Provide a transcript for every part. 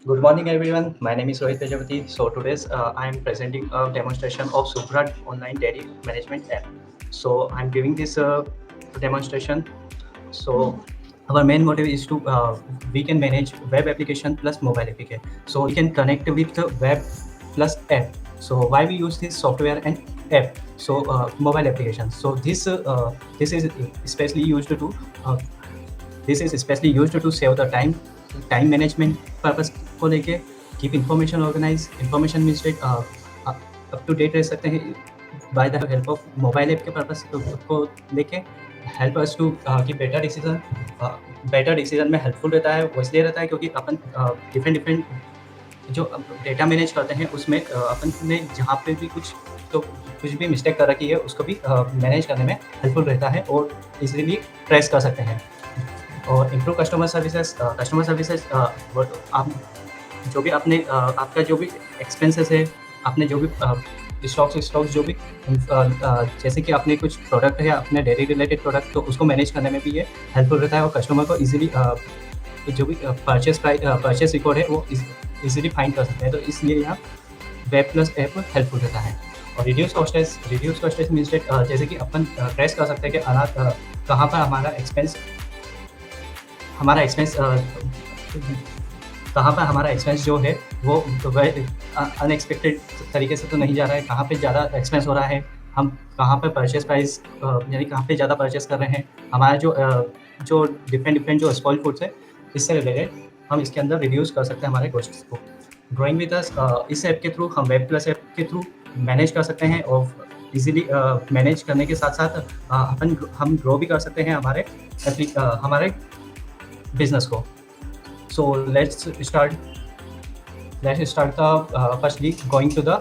Good morning, everyone. My name is Rohit Prajapati. So today's I am presenting a demonstration of Subra online dairy management app. So I'm giving this demonstration. So our main motive is to we can manage web application plus mobile application. So we can connect with the web plus app. So why we use this software and app? So mobile application. So this is especially used to save the time management purpose को लेके keep information organize information means up to date रह सकते हैं by the help of mobile app के purpose को लेके help us to कि better decision में हेल्पफुल रहता है। वो इसलिए रहता है क्योंकि अपन डिफरेंट जो डेटा मैनेज करते हैं उसमें अपन ने जहाँ पे भी कुछ भी मिस्टेक कर रखी है उसको भी मैनेज करने में हेल्पफुल रहता है और इजीली ट्रेस कर सकते हैं। और इम्प्रूव कस्टमर सर्विसेज आप जो भी आपने आपका जो भी एक्सपेंसेस है, आपने जो भी स्टॉक्स जो भी जैसे कि आपने कुछ प्रोडक्ट है अपने डेयरी रिलेटेड प्रोडक्ट, तो उसको मैनेज करने में भी ये हेल्पफुल रहता है और कस्टमर को इजीली जो भी परचेस रिकॉर्ड है वो इजीली फाइंड कर सकते हैं। तो इसलिए यहाँ वेब प्लस ऐप हेल्पफुल रहता है। और रिड्यूस कॉस्टेज मीन्स जैसे कि अपन ट्रेस कर सकते हैं कि कहाँ पर हमारा एक्सपेंस कहाँ पर हमारा एक्सपेंस जो है वो अनएक्सपेक्टेड तरीके से तो नहीं जा रहा है, कहाँ पे ज़्यादा एक्सपेंस हो रहा है, हम कहाँ पे परचेस प्राइस यानी कहाँ पे ज़्यादा परचेस कर रहे हैं, हमारा जो डिफरेंट जो स्पॉइल फूड्स है इससे रिलेटेड हम इसके अंदर रिड्यूस कर सकते हैं हमारे कॉस्ट्स को। ग्रोइंग विद अस इस ऐप के थ्रू हम वेब प्लस ऐप के थ्रू मैनेज कर सकते हैं और इजीली मैनेज करने के साथ साथ हम ग्रो भी कर सकते हैं हमारे बिजनेस को। So let's start firstly going to the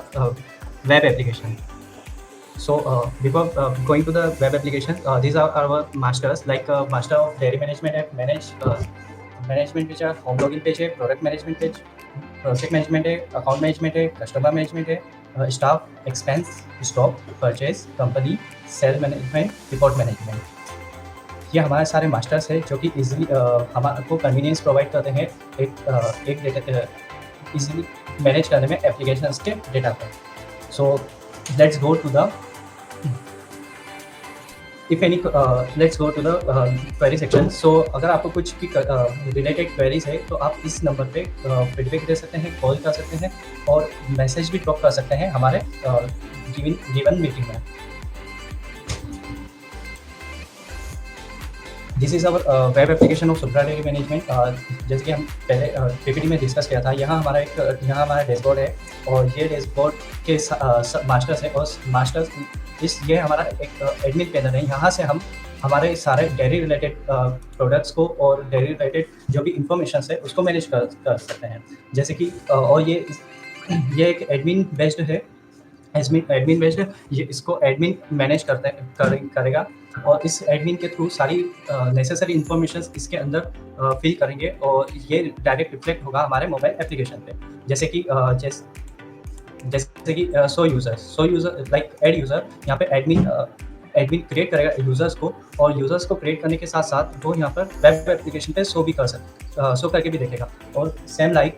web application. So before going to the web application, these are our masters, like master of dairy management app, management page, home login page, product management page, project management, account management, customer management, staff, expense, stock, purchase, company, sell management, report management. ये हमारे सारे masters है जो कि easily हमारे convenience provide करते हैं एक डेटा इजीली मैनेज करने में एप्लीकेशंस के डेटा पर। So let's go to the query section. So अगर आपको कुछ भी रिलेटेड क्वेरीज है तो आप इस नंबर पे फीडबैक दे सकते हैं, कॉल कर सकते हैं और मैसेज भी ड्रॉप कर सकते हैं हमारे गिवन मीटिंग में। This is our web application of Subra dairy management. जैसे कि हम पहले पीपीटी में डिस्कस किया था, यहाँ हमारा डैशबोर्ड है और ये डैशबोर्ड के मास्टर्स है और मास्टर्स ये हमारा एक एडमिन पैनल है। यहाँ से हम हमारे सारे डेयरी रिलेटेड प्रोडक्ट्स को और डेयरी रिलेटेड जो भी इंफॉर्मेशन है उसको मैनेज कर सकते हैं। जैसे कि और ये एक एडमिन बेस्ड है, ये इसको एडमिन मैनेज करेगा और इस एडमिन के थ्रू सारी नेसेसरी इंफॉर्मेशन इसके अंदर फिल करेंगे और ये डायरेक्ट रिफ्लेक्ट होगा हमारे मोबाइल एप्लीकेशन पे। जैसे कि सो यूज़र लाइक ऐड यूज़र, यहाँ पे एडमिन क्रिएट करेगा यूज़र्स को और यूज़र्स को क्रिएट करने के साथ साथ वो यहाँ पर वेब एप्लीकेशन पे शो करके भी देखेगा। और सेम लाइक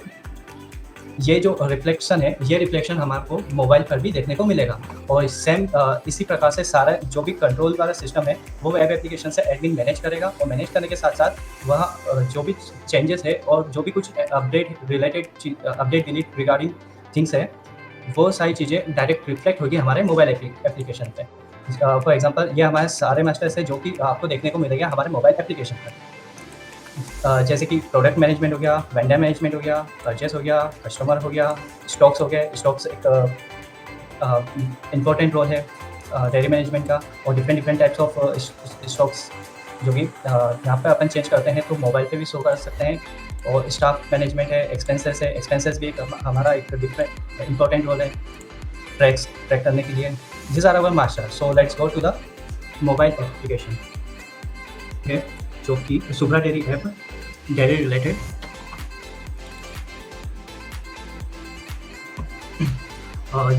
ये जो रिफ्लेक्शन है ये रिफ्लेक्शन हमारे को मोबाइल पर भी देखने को मिलेगा। और सेम इसी प्रकार से सारा जो भी कंट्रोल वाला सिस्टम है वो वेब एप्लीकेशन से एडमिन मैनेज करेगा और मैनेज करने के साथ साथ वह जो भी चेंजेस है और जो भी कुछ अपडेट डिलीट रिगार्डिंग थिंग्स है वो सारी चीज़ें डायरेक्ट रिफ्लेक्ट होगी हमारे मोबाइल एप्लीकेशन पे। फॉर एग्जांपल ये हमारे सारे मास्टर्स है जो कि आपको देखने को मिलेगा हमारे मोबाइल एप्लीकेशन पर। जैसे कि प्रोडक्ट मैनेजमेंट हो गया, वेंडर मैनेजमेंट हो गया, परचेस हो गया, कस्टमर हो गया, स्टॉक्स हो गया। स्टॉक्स एक इम्पोर्टेंट रोल है डेयरी मैनेजमेंट का और डिफरेंट टाइप्स ऑफ स्टॉक्स जो कि यहाँ पे अपन चेंज करते हैं तो मोबाइल पे भी शो कर सकते हैं। और स्टाफ मैनेजमेंट है, एक्सपेंसेस भी हमारा एक डिफरेंट इम्पोर्टेंट रोल है ट्रैक करने के लिए। This are our master. So let's go to the mobile application जो कि Subhra dairy app dairy related.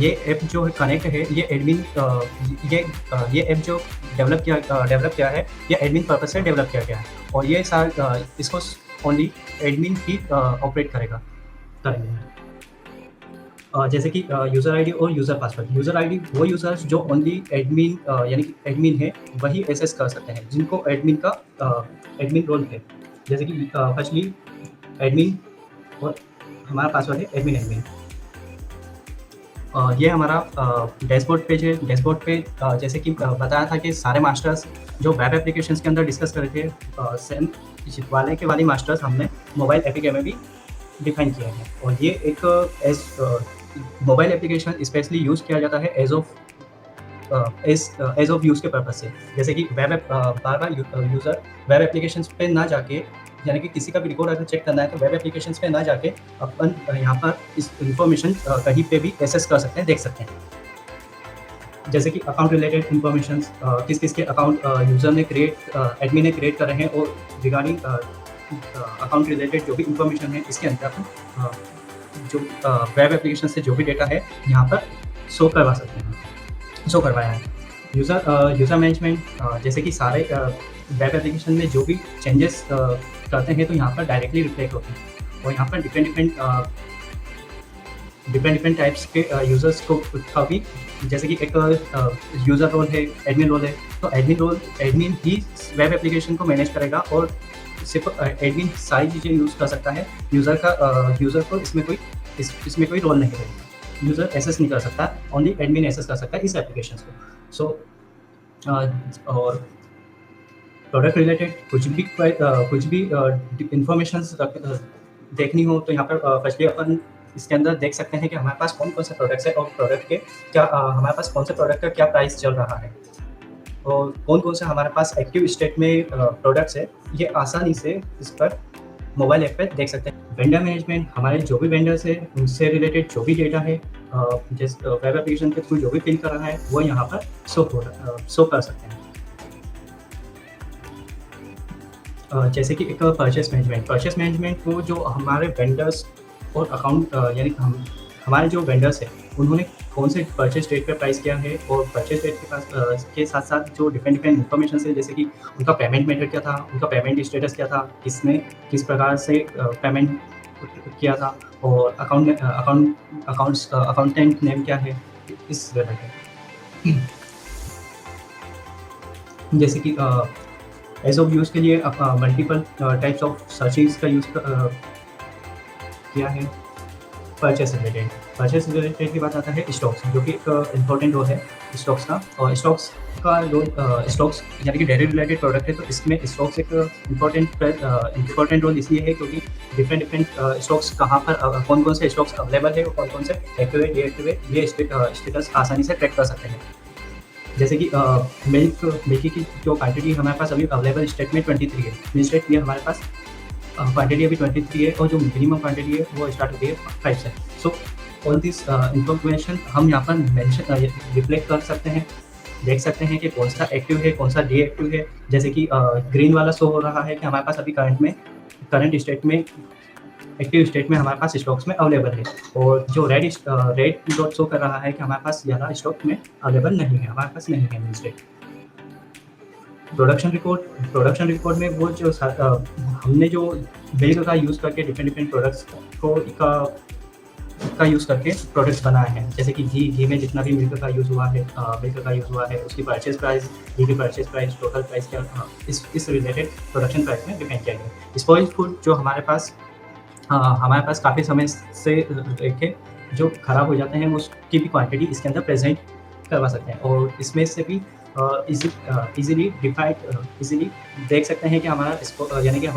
ये ऐप जो कनेक्ट है ये एडमिन ये ऐप जो डेवलप किया है ये एडमिन पर्पस से डेवलप किया गया है और ये इसको ओनली एडमिन ही ऑपरेट करेगा। करेंगे। जैसे कि यूज़र आईडी और यूज़र पासवर्ड। यूज़र आईडी वो यूज़र्स जो ओनली एडमिन यानी कि एडमिन है वही एक्सेस कर सकते हैं, जिनको एडमिन का एडमिन रोल है। जैसे कि फर्स्टली एडमिन और हमारा पासवर्ड है एडमिन एडमिन। ये हमारा डैशबोर्ड पेज है। डैशबोर्ड पे जैसे कि बताया था कि सारे मास्टर्स जो वेब एप्लीकेशंस के अंदर डिस्कस करे थे, सेम वाले के वाली मास्टर्स हमने मोबाइल एपीके में भी डिफाइन किया है। और ये एक as mobile application specially use किया जाता है एज ऑफ यूज़ के पर्पज़ से। जैसे कि वेब बार-बार यूज़र वेब एप्लीकेशंस पे ना जाके, यानी कि किसी का भी रिकॉर्ड अगर चेक करना है तो वेब एप्लीकेशंस पे ना जाके अपन यहाँ पर इस इन्फॉर्मेशन कहीं पे भी एक्सेस कर सकते हैं, देख सकते हैं। जैसे कि अकाउंट रिलेटेड इन्फॉर्मेशंस, किस-किस के अकाउंट यूज़र ने एडमिन ने क्रिएट कर रहे हैं, और रिगार्डिंग अकाउंट रिलेटेड जो भी इन्फॉर्मेशन है इसके अंदर अपन जो वेब एप्लीकेशन से जो भी डेटा है यहाँ पर शो करवा सकते हैं, शो करवाया है। यूज़र मैनेजमेंट, जैसे कि सारे वेब एप्लीकेशन में जो भी चेंजेस करते हैं तो यहाँ पर डायरेक्टली रिफ्लेक्ट होते हैं। और यहाँ पर डिफरेंट टाइप्स के यूज़र्स को का भी, जैसे कि एक यूज़र रोल है, एडमिन रोल है, तो एडमिन ही वेब एप्लीकेशन को मैनेज करेगा और सिर्फ एडमिन सारी चीज़ें यूज़ कर सकता है। यूज़र को इसमें कोई रोल नहीं रहेगा। यूज़र एक्सेस नहीं कर सकता, ओनली एडमिन एक्सेस कर सकता है इस एप्लीकेशन को। सो और प्रोडक्ट रिलेटेड कुछ भी इन्फॉर्मेशंस देखनी हो तो यहाँ पर फर्स्टली अपन इसके अंदर देख सकते हैं कि हमारे पास कौन-कौन से प्रोडक्ट्स हैं और प्रोडक्ट के क्या हमारे पास कौन से प्रोडक्ट का क्या प्राइस चल रहा है, और कौन-कौन से हमारे पास एक्टिव स्टेट में प्रोडक्ट्स है, ये आसानी से इस पर मोबाइल ऐप पे देख सकते हैं। वेंडर मैनेजमेंट, हमारे जो भी वेंडर्स हैं उनसे रिलेटेड जो भी डेटा है वेब एप्लीकेशन के थ्रू जो भी फिल कर रहा है वो यहाँ पर शो कर सकते हैं। जैसे कि एक परचेस मैनेजमेंट को जो हमारे वेंडर्स और अकाउंट यानी हमारे जो वेंडर्स हैं उन्होंने कौन से परचेस डेट पे प्राइस किया है, और परचेस डेट के पास के साथ साथ जो डिफरेंट इन्फॉर्मेशन है, जैसे कि उनका पेमेंट मेथड क्या था, उनका पेमेंट स्टेटस क्या था, किसने किस प्रकार से पेमेंट किया था, और अकाउंटेंट नेम क्या है, इस रिलेटेड। जैसे कि एज ऑफ यूज़ के लिए मल्टीपल टाइप्स ऑफ सर्चिंग्स का यूज़ किया है। परचेस रिलेटेड की बात आता है स्टॉक्स, जो कि एक इम्पोर्टेंट रोल है स्टॉक्स का। और स्टॉक्स का रोल, स्टॉक्स यानी कि डेयरी रिलेटेड प्रोडक्ट है, तो इसमें स्टॉक्स एक इम्पोर्टेंट रोल इसलिए है क्योंकि डिफरेंट स्टॉक्स कहाँ पर कौन-कौन से स्टॉक्स अवेलेबल है और कौन-कौन से एक्टिव है, डीएक्टिव है, ये स्टेटस आसानी से ट्रैक कर सकते हैं। जैसे कि मिल्क की जो क्वांटिटी हमारे पास अभी अवेलेबल स्टेट में 23 है, मिल्क स्टेट ये हमारे पास क्वांटिटी अभी 23 है, और जो मिनिमम क्वांटिटी है वो स्टार्ट होती है 5 से। सो ऑल दिस इन्फॉर्मेशन हम यहाँ पर मेंशन रिफ्लेक्ट कर सकते हैं, देख सकते हैं कि कौन सा एक्टिव है, कौन सा डीएक्टिव है। जैसे कि ग्रीन वाला शो हो रहा है कि हमारे पास अभी करंट स्टेट में एक्टिव स्टेट में हमारे पास स्टॉक्स में अवेलेबल है, और जो रेड डॉट शो कर रहा है कि हमारे पास ज़्यादा स्टॉक में अवेलेबल नहीं है, हमारे पास नहीं है मिल स्टेट। प्रोडक्शन रिकॉर्ड में वो जो हमने जो मिल्क का यूज़ करके डिफरेंट प्रोडक्ट्स को का यूज़ करके प्रोडक्ट्स बनाए हैं। जैसे कि घी में जितना भी मिल्क का यूज़ हुआ है उसकी परचेज प्राइस, घी की परचेज प्राइस, टोटल प्राइस क्या इस रिलेटेड प्रोडक्शन प्राइस में डिपेंड किया गया। स्पॉइल्ड फूड जो हमारे पास काफ़ी समय से रखे जो ख़राब हो जाते हैं उसकी भी क्वांटिटी इसके अंदर प्रेजेंट करवा सकते हैं, और इसमें से भी इजीली देख सकते हैं कि हमारा यानी कि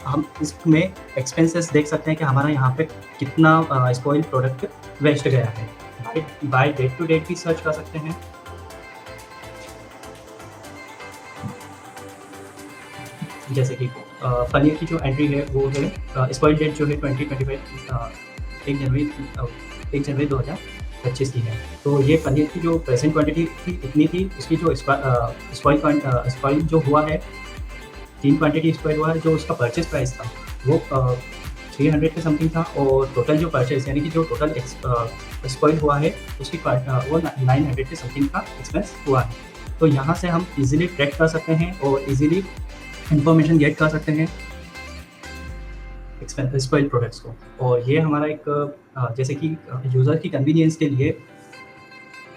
हम इसमें एक्सपेंसेस देख सकते हैं कि हमारा यहाँ पे कितना स्पॉइल प्रोडक्ट वेस्ट गया है। बाय डेट टू डेट भी सर्च कर सकते हैं। जैसे कि पनीर की जो एंट्री है वो है स्पॉइल डेट जो है 2025 1 जनवरी 2025 की है। तो ये पनीर की जो प्रेजेंट क्वांटिटी थी इतनी थी, उसकी जो स्पॉइल जो हुआ है 3 क्वांटिटी स्पॉइल हुआ है, जो उसका परचेज प्राइस था वो 300 के समथिंग था, और टोटल जो परचेज यानी कि जो टोटल स्पॉइल हुआ है उसकी वो 900 के समथिंग का एक्सपेंस हुआ है। तो यहाँ से हम इजीली ट्रैक कर सकते हैं और इजीली इन्फॉर्मेशन गेट कर सकते हैं। स्पॉइल प्रोडक्ट्स को। और ये हमारा एक जैसे कि यूज़र की कन्वीनियंस के लिए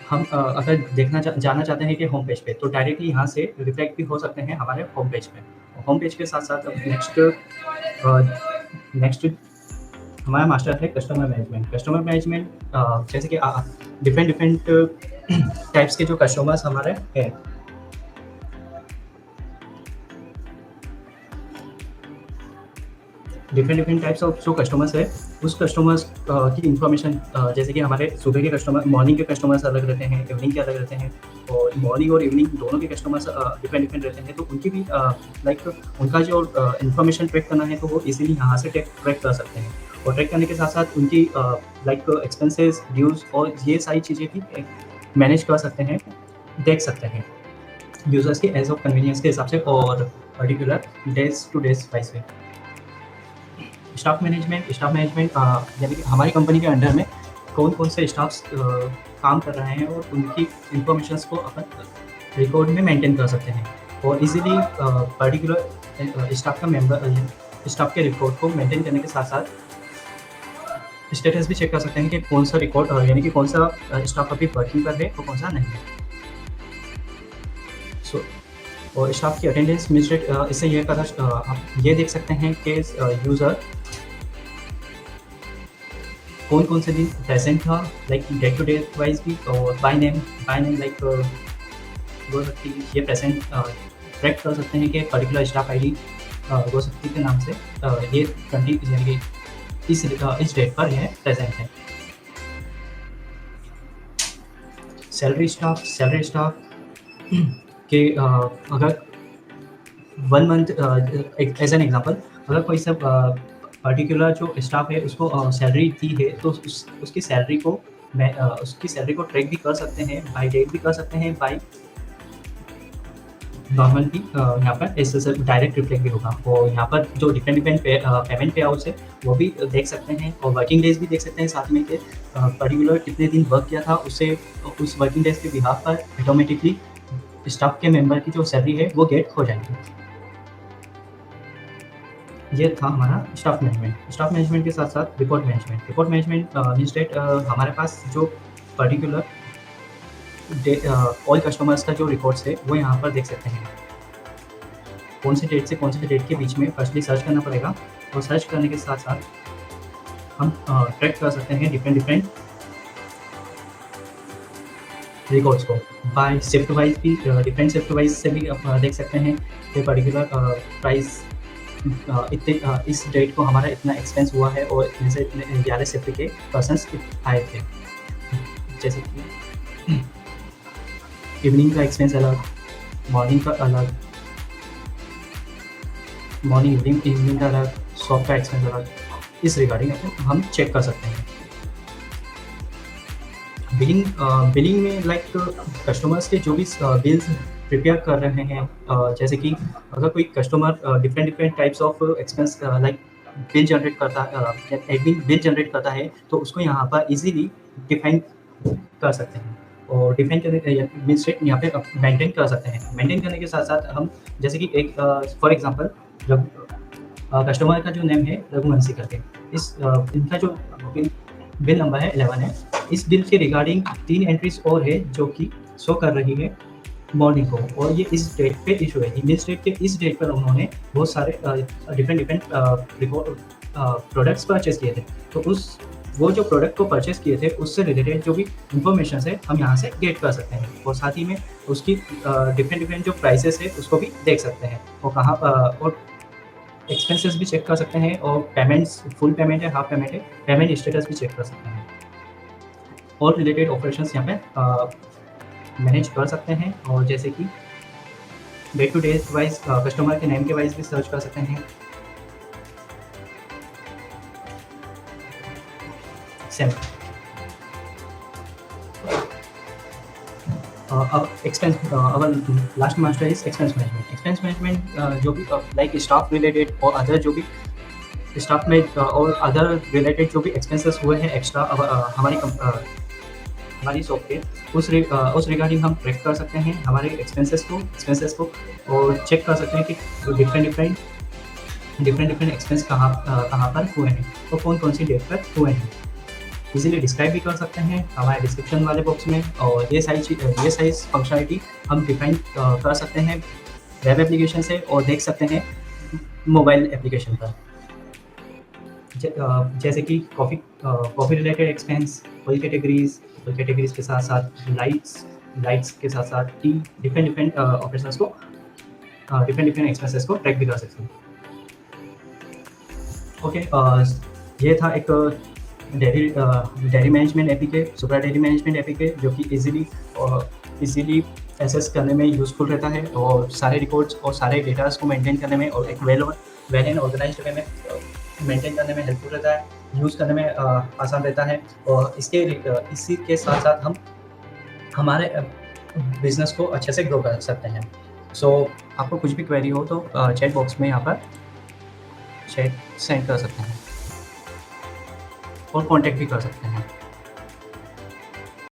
हम अगर जाना चाहते हैं कि होम पेज पे, तो डायरेक्टली यहाँ से रिफ्लेक्ट भी हो सकते हैं हमारे होम पेज पे। होम पेज के साथ-साथ अब नेक्स्ट हमारा मास्टर है कस्टमर मैनेजमेंट। कस्टमर मैनेजमेंट जैसे कि डिफरेंट डिफरेंट टाइप्स के जो कस्टमर्स हमारे हैं, डिफरेंट डिफरेंट टाइप्स ऑफ जो कस्टमर्स है, उस कस्टमर्स की इंफॉर्मेशन जैसे कि हमारे सुबह के कस्टमर, मॉर्निंग के कस्टमर्स अलग रहते हैं, इवनिंग के अलग रहते हैं, और मॉर्निंग और इवनिंग दोनों के कस्टमर्स डिफरेंट डिफरेंट रहते हैं, तो उनकी भी लाइक उनका जो इंफॉर्मेशन ट्रैक करना है तो वो इजीली यहाँ से ट्रैक कर सकते हैं। और ट्रैक करने के साथ साथ उनकी लाइक एक्सपेंसेस, ड्यूज और ये सारी चीज़ें भी मैनेज कर सकते हैं, देख सकते हैं यूज़र्स के एज ऑफ कन्वीनियंस के हिसाब से और particular days two days wise में। स्टाफ मैनेजमेंट यानी कि हमारी कंपनी के अंडर में कौन-कौन से स्टाफ्स काम कर रहे हैं और उनकी इन्फॉर्मेशंस को अपन रिकॉर्ड में मेंटेन कर सकते हैं और इजीली पर्टिकुलर स्टाफ के रिकॉर्ड को मेंटेन करने के साथ-साथ स्टेटस भी चेक कर सकते हैं कि कौन सा रिकॉर्ड यानी कि कौन सा स्टाफ अभी वर्किंग पर है और कौन सा नहीं है। सो और स्टाफ की अटेंडेंस मिसरेट इससे ये पता आप ये देख सकते हैं कि यूज़र कौन-कौन से दिन प्रेजेंट था, like day to day wise भी, और बाय नेम लाइक वो शक्ति ये प्रेजेंट ट्रैक कर सकते हैं कि पर्टिकुलर स्टाफ आईडी वो शक्ति के नाम से ये 20 यानी कि इस डेट पर यह प्रेजेंट है। सैलरी स्टाफ के अगर 1 मंथ एज एन एग्जांपल, अगर कोई सब पर्टिकुलर जो स्टाफ है उसको सैलरी दी है तो उसकी सैलरी को ट्रैक भी कर सकते हैं, बाय डेट भी कर सकते हैं, बाय नॉर्मल भी यहाँ पर ऐसे डायरेक्ट रिफ्लेक्ट भी होगा। और यहाँ पर जो डिफरेंट पेमेंट पे आउट्स है वो भी देख सकते हैं और वर्किंग डेज भी देख सकते हैं साथ में कि पर्टिकुलर कितने दिन वर्क किया था, उससे उस वर्किंग डेज के बिहाफ पर ऑटोमेटिकली स्टाफ के मेंबर की जो सैलरी है वो गेट हो जाएगी। ये था हमारा स्टाफ मैनेजमेंट के साथ साथ रिपोर्ट मैनेजमेंट मीन्स डेट हमारे पास जो पर्टिकुलर ऑल कस्टमर्स का जो रिकॉर्ड्स है वो यहाँ पर देख सकते हैं। कौन से डेट से कौन से डेट के बीच में फर्स्टली सर्च करना पड़ेगा और सर्च करने के साथ साथ हम ट्रैक कर सकते हैं डिफरेंट रिकॉर्ड्स को बाय शिफ्ट वाइज भी, डिफरेंट शिफ्ट वाइज से भी देख सकते हैं कि पर्टिकुलर प्राइस इस डेट को हमारा इतना एक्सपेंस हुआ है और इतने से इतने 11 शिफ्ट के पर्सन्स आए थे। जैसे कि इवनिंग का एक्सपेंस अलग, मॉर्निंग का अलग, इवनिंग का अलग, शॉप का एक्सपेंस अलग, इस रिगार्डिंग हम चेक कर सकते हैं। बिलिंग में लाइक कस्टमर्स के जो भी बिल्स प्रिपेयर कर रहे हैं, जैसे कि अगर कोई customer different types of expense like bill generate करता है, एडमिन बिल जनरेट करता है, तो उसको यहाँ पर इजीली डिफाइन कर सकते हैं और डिफाइन करने मीन्स यहाँ पे मेंटेन कर सकते हैं। मेंटेन करने के साथ साथ हम जैसे कि एक फॉर एग्जांपल कस्टमर का जो नेम है रघुवंशी करके, इस इनका जो बिल नंबर है 11 है। इस बिल के रिगार्डिंग 3 एंट्रीज और है जो कि शो कर रही है मॉर्निंग को, और ये इस डेट पे इशू है। मीन्स डेट के इस डेट पर उन्होंने बहुत सारे डिफरेंट प्रोडक्ट्स परचेज किए थे, तो वो जो प्रोडक्ट को परचेज किए थे उससे रिलेटेड जो भी इंफॉर्मेशन है हम यहाँ से गेट कर सकते हैं और साथ ही में उसकी डिफरेंट जो प्राइसेस है उसको भी देख सकते हैं और कहाँ और एक्सपेंसेस भी चेक कर सकते हैं और पेमेंट्स फुल पेमेंट है, हाफ पेमेंट है, पेमेंट स्टेटस भी चेक कर सकते हैं और रिलेटेड ऑपरेशंस यहाँ पे मैनेज कर सकते हैं। और जैसे कि day to day wise customer के नेम के वाइज भी सर्च कर सकते हैं। सेम अब expense last master is expense management जो भी लाइक स्टाफ रिलेटेड और अदर जो भी स्टाफ में और अदर रिलेटेड जो भी एक्सपेंसेस हुए हैं एक्स्ट्रा हमारी शॉप के उस रिगार्डिंग हम ट्रैक कर सकते हैं हमारे एक्सपेंसेस को और चेक कर सकते हैं कि डिफरेंट डिफरेंट डिफरेंट एक्सपेंस कहाँ पर हुए हैं और कौन सी डेट पर हुए हैं। इजीली डिस्क्राइब भी कर सकते हैं हमारे डिस्क्रिप्शन वाले बॉक्स में, और ये सारी फंक्शनलिटी हम डिफाइन कर सकते हैं वेब एप्लीकेशन से और देख सकते हैं मोबाइल एप्लीकेशन पर। जैसे कि coffee related expense, oil categories के साथ साथ लाइट्स के साथ साथ टी, डिफरेंट डिफरेंट ऑपरेशंस को डिफरेंट डिफरेंट एक्सपेंसेस को ट्रैक भी कर सकते हैं। ओके, ये था एक dairy management APK, Supra dairy management APK, जो कि इजीली एसेस करने में यूज़फुल रहता है और सारे रिकॉर्ड्स और सारे डेटास को मेंटेन करने में और एक वेल एंड ऑर्गेनाइज्ड वे में मेंटेन करने में हेल्पफुल रहता है, यूज़ करने में आसान रहता है। और इसी के साथ साथ हम हमारे बिजनेस को अच्छे से ग्रो कर सकते हैं। सो आपको कुछ भी क्वेरी हो तो चैट बॉक्स में यहाँ पर चैट सेंड कर सकते हैं और कांटेक्ट भी कर सकते हैं।